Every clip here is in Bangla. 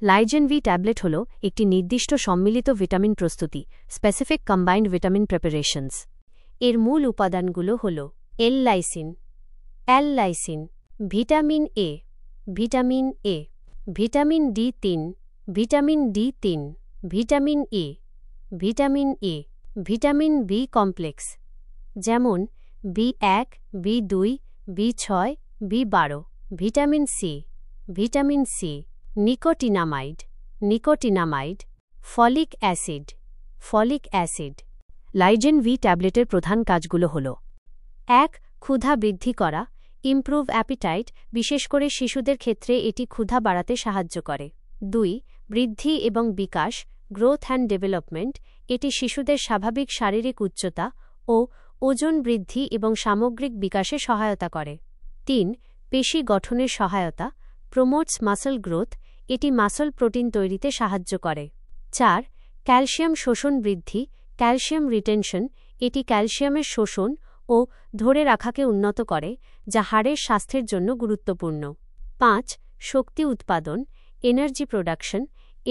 লাইজেন ভি ট্যাবলেট হল একটি নির্দিষ্ট সম্মিলিত ভিটামিন প্রস্তুতি, স্পেসিফিক কম্বাইন্ড ভিটামিন প্রিপারেশনস। এর মূল উপাদানগুলো হল এল-লাইসিন, অ্যাল-লাইসিন, vitamin A, vitamin A, vitamin D3, vitamin D3, vitamin A, vitamin A, vitamin B complex যেমন B one, B2, বি6, বি12, vitamin C, vitamin C, nicotinamide, nicotinamide, folic acid, folic acid. লাইজেন V ট্যাবলেটের প্রধান কাজগুলো হল: ১. ক্ষুধা বৃদ্ধি করা, ইমপ্রুভ অ্যাপিটাইট, বিশেষ করে শিশুদের ক্ষেত্রে এটি ক্ষুধা বাড়াতে সাহায্য করে। ২. বৃদ্ধি এবং বিকাশ, গ্রোথ অ্যান্ড ডেভেলপমেন্ট, এটি শিশুদের স্বাভাবিক শারীরিক উচ্চতা ও ওজন বৃদ্ধি এবং সামগ্রিক বিকাশে সহায়তা করে। ৩. পেশি গঠনের সহায়তা, প্রমোটস মাসল গ্রোথ, এটি মাসল প্রোটিন তৈরিতে সাহায্য করে। ৪. ক্যালসিয়াম শোষণ বৃদ্ধি, ক্যালসিয়াম রিটেনশন, এটি ক্যালসিয়ামের শোষণ ও ধরে রাখাকে উন্নত করে, যা হাড়ের স্বাস্থ্যের জন্য গুরুত্বপূর্ণ। ৫. শক্তি উৎপাদন, এনার্জি প্রোডাকশন,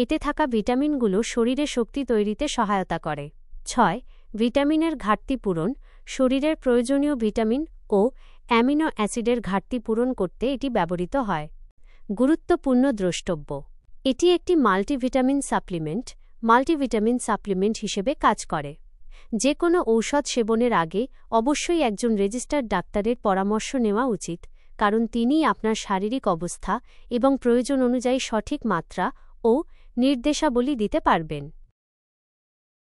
এতে থাকা ভিটামিনগুলো শরীরে শক্তি তৈরিতে সহায়তা করে। ৬. ভিটামিনের ঘাটতি পূরণ, শরীরের প্রয়োজনীয় ভিটামিন ও অ্যামিনো অ্যাসিডের ঘাটতি পূরণ করতে এটি ব্যবহৃত হয়। গুরুত্বপূর্ণ দ্রষ্টব্য: এটি একটি মাল্টিভিটামিন সাপ্লিমেন্ট, মাল্টিভিটামিন সাপ্লিমেন্ট হিসেবে কাজ করে। যে কোনো ঔষধ সেবনের আগে অবশ্যই একজন রেজিস্টার্ড ডাক্তারের পরামর্শ নেওয়া উচিত, কারণ তিনিই আপনার শারীরিক অবস্থা এবং প্রয়োজন অনুযায়ী সঠিক মাত্রা ও নির্দেশাবলী দিতে পারবেন।